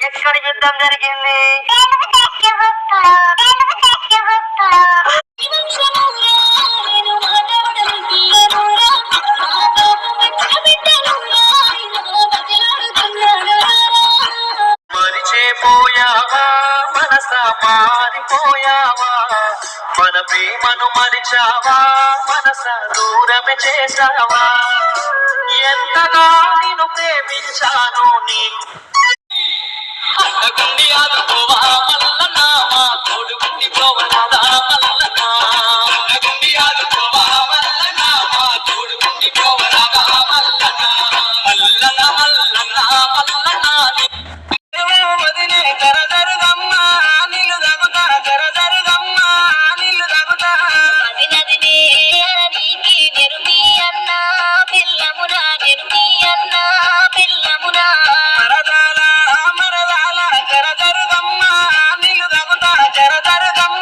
ఎక్కడ యుద్ధం జరిగింది? మరిచిపోయావా మనసా, మారిపోయావా, మన ప్రేమను మరిచావా మనసా, దూరమే చేసావా, ఎంతగా నిన్ను ప్రేమించాను నీకు అంతకుండి ఆదుకోవా మల్లన్న, మా తోడుగుండి పోవరాదా మల్లన్న, అంతకుండి ఆదుకోవా మల్లన్న, మా తోడుగుండి పోవరాదా మల్లన్న, మల్లన్న మల్లన్న మల్లన్న వదిలే జరదరుగమ్మ నీళ్ళు తగుతా, జరదరుగమ్మ నీళ్ళు తగుతా, నదినే నీకి నెరుమి అన్న పిల్లమునా, నెరుమి అన్న పిల్లమునా, మరదాల మరదాల జరదరుగమ్మ నీళ్ళు తగుతా, జరదరుగమ్మ